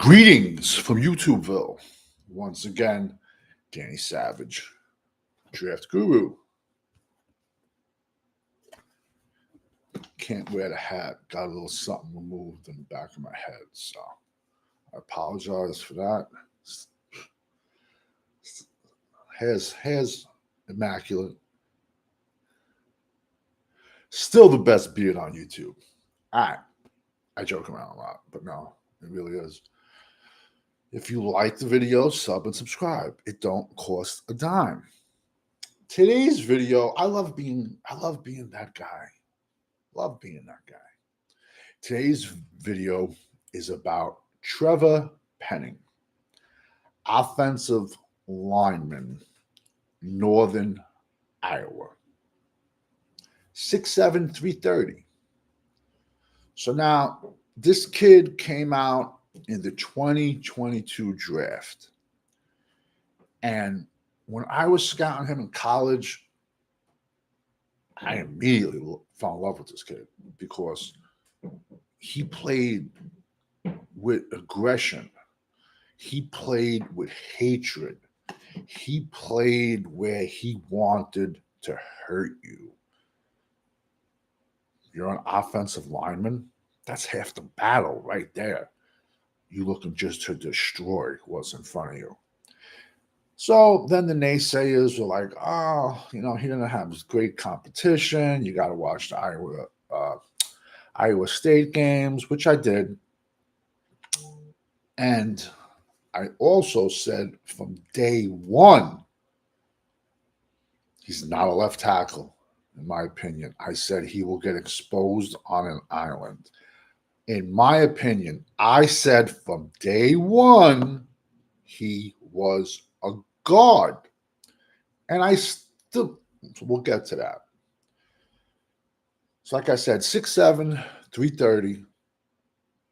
Greetings from YouTubeville. Once again, Danny Savage, Draft Guru. Can't wear the hat. Got a little something removed in the back of my head, so I apologize for that. Hair's immaculate. Still the best beard on YouTube. I joke around a lot, but no, it really is. If you like the video, sub and subscribe. It don't cost a dime. Today's video, I love being that guy. Love being that guy. Today's video is about Trevor Penning, offensive lineman, Northern Iowa. 6'7", 330. So now this kid came out in the 2022 draft. And when I was scouting him in college, I immediately fell in love with this kid because he played with aggression. He played with hatred. He played where he wanted to hurt you. You're an offensive lineman. That's half the battle right there. You looking just to destroy what's in front of you. So then the naysayers were like, oh, he didn't have this great competition. You got to watch the Iowa State games, which I did. And I also said from day one, he's not a left tackle, in my opinion. I said he will get exposed on an island. In my opinion, I said from day one, he was a guard. And we'll get to that. So like I said, 6'7", 330.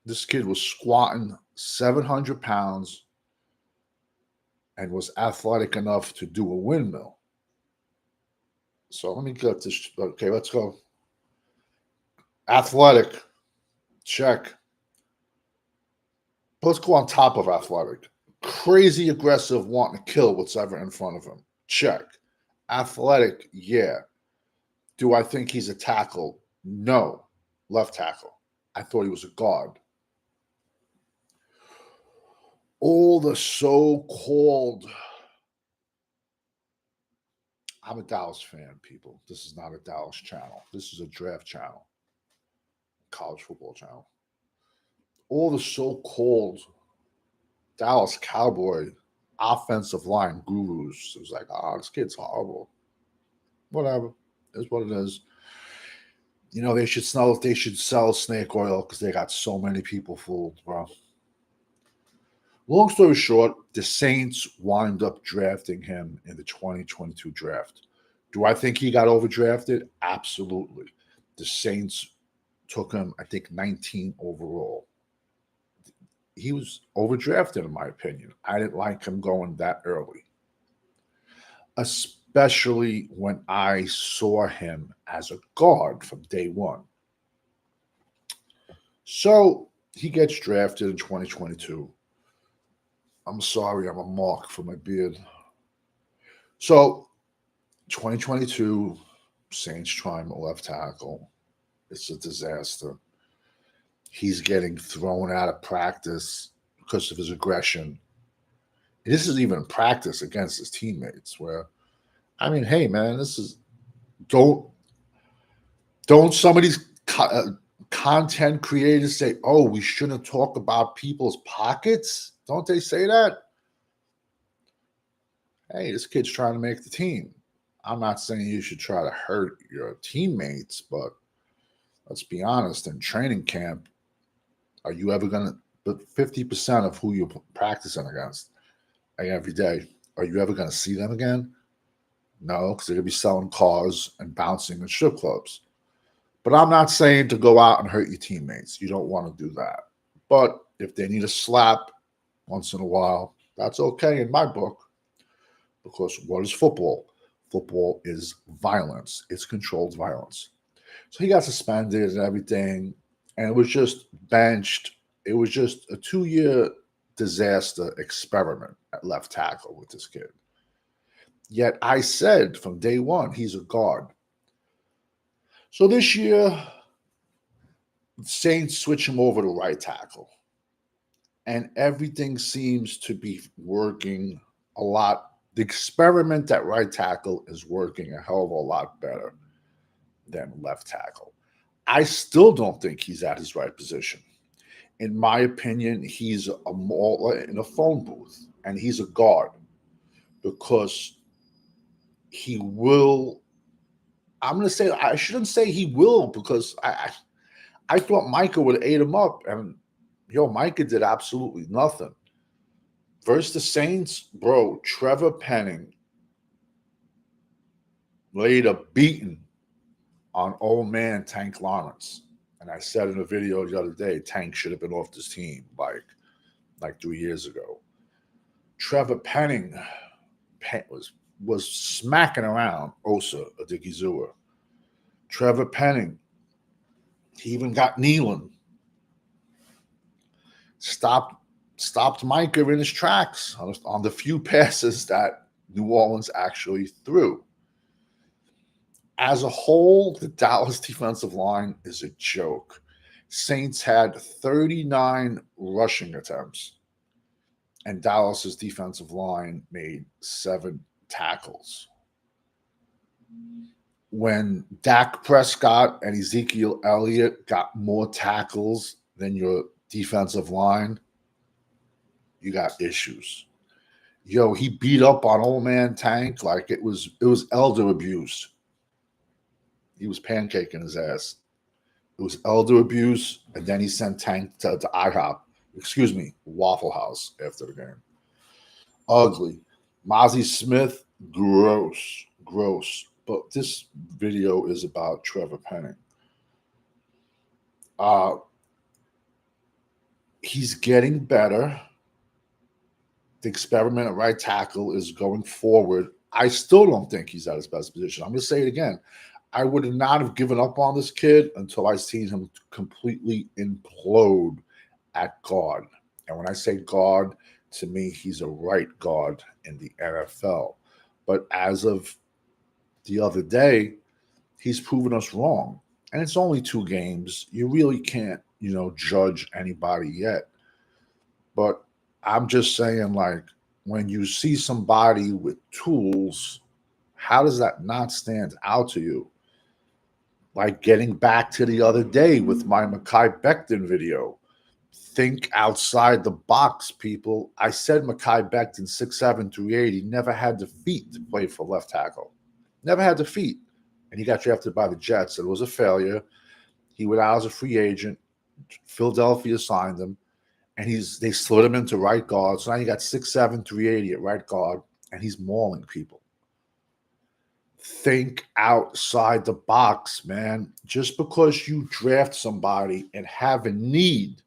This kid was squatting 700 pounds and was athletic enough to do a windmill. So let me get this. Okay, let's go. Athletic, check. But let's go on top of athletic. Crazy aggressive, wanting to kill whatever in front of him. Check. Athletic, yeah. Do I think he's a tackle? No. Left tackle. I thought he was a guard. All the so-called... I'm a Dallas fan, people. This is not a Dallas channel. This is a draft channel. College football channel. All the so-called Dallas Cowboy offensive line gurus. It was like, this kid's horrible. Whatever. It's what it is. They should sell snake oil because they got so many people fooled, bro. Long story short, the Saints wind up drafting him in the 2022 draft. Do I think he got overdrafted? Absolutely. The Saints took him, I think, 19 overall. He was overdrafted, in my opinion. I didn't like him going that early, especially when I saw him as a guard from day one. So he gets drafted in 2022. I'm sorry, I'm a mark for my beard. So 2022, Saints try him at left tackle. It's a disaster. He's getting thrown out of practice because of his aggression. This is even practice against his teammates where, hey, man, this is, don't some of these content creators say, oh, we shouldn't talk about people's pockets? Don't they say that? Hey, this kid's trying to make the team. I'm not saying you should try to hurt your teammates, but let's be honest, in training camp, are you ever going to, but 50% of who you're practicing against every day, are you ever going to see them again? No, because they're going to be selling cars and bouncing in strip clubs. But I'm not saying to go out and hurt your teammates. You don't want to do that. But if they need a slap once in a while, that's okay in my book. Because what is football? Football is violence. It's controlled violence. So he got suspended and everything, and it was just benched. It was just a 2-year disaster experiment at left tackle with this kid. Yet I said from day one, he's a guard. So this year, Saints switch him over to right tackle. And everything seems to be working a lot. The experiment at right tackle is working a hell of a lot better than left tackle. I still don't think he's at his right position. In my opinion, he's a mauler in a phone booth, and he's a guard because he will. I'm going to say, I shouldn't say he will, because I thought Micah would have ate him up, and Micah did absolutely nothing. Versus the Saints, bro, Trevor Penning laid a beating on old man Tank Lawrence. And I said in a video the other day, Tank should have been off this team like 3 years ago. Trevor Penning was smacking around Osa Odighizuwa. Trevor Penning, he even got kneeling. Stopped Micah in his tracks on the few passes that New Orleans actually threw. As a whole, the Dallas defensive line is a joke. Saints had 39 rushing attempts, and Dallas's defensive line made 7 tackles. When Dak Prescott and Ezekiel Elliott got more tackles than your defensive line, you got issues. He beat up on old man Tank like it was elder abuse. He was pancaking his ass. It was elder abuse, and then he sent Tank to IHOP, Waffle House after the game. Ugly. Mozzie Smith, gross. But this video is about Trevor Penning. He's getting better. The experiment at right tackle is going forward. I still don't think he's at his best position. I'm going to say it again. I would not have given up on this kid until I seen him completely implode at guard. And when I say guard, to me, he's a right guard in the NFL. But as of the other day, he's proven us wrong. And it's only 2 games. You really can't, judge anybody yet. But I'm just saying, when you see somebody with tools, how does that not stand out to you? Like getting back to the other day with my Mekhi Becton video. Think outside the box, people. I said Mekhi Becton, 6'7", 380, never had the feet to play for left tackle. Never had the feet. And he got drafted by the Jets. It was a failure. He went out as a free agent. Philadelphia signed him. And they slid him into right guard. So now you got 6'7", 380 at right guard. And he's mauling people. Think outside the box, man. Just because you draft somebody and have a need,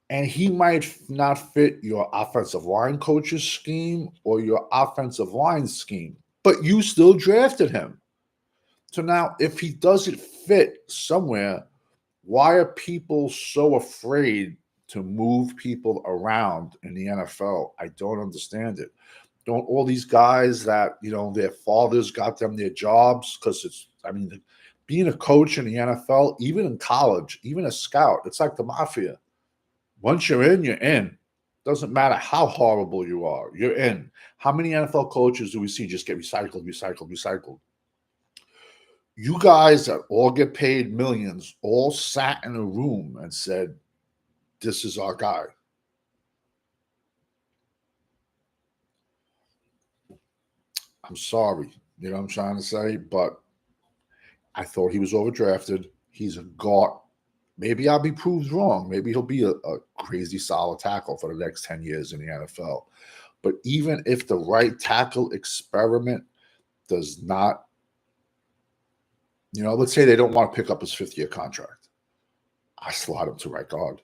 and he might not fit your offensive line coach's scheme or your offensive line scheme, but you still drafted him. So now, if he doesn't fit somewhere, why are people so afraid to move people around in the NFL? I don't understand it. Don't all these guys that, their fathers got them their jobs? Because being a coach in the NFL, even in college, even a scout, it's like the mafia. Once you're in, you're in. Doesn't matter how horrible you are, you're in. How many NFL coaches do we see just get recycled? You guys that all get paid millions all sat in a room and said, this is our guy. I'm sorry, you know what I'm trying to say? But I thought he was overdrafted. He's a guard. Maybe I'll be proved wrong. Maybe he'll be a crazy solid tackle for the next 10 years in the NFL. But even if the right tackle experiment does not, let's say they don't want to pick up his 5th-year contract, I slide him to right guard.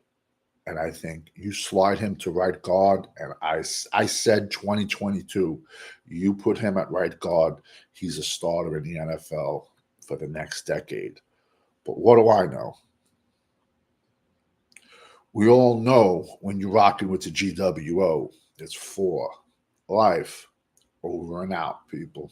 And I think you slide him to right guard, and I said 2022, you put him at right guard, he's a starter in the NFL for the next decade. But what do I know? We all know when you're rocking with the GWO, it's for life, over and out, people.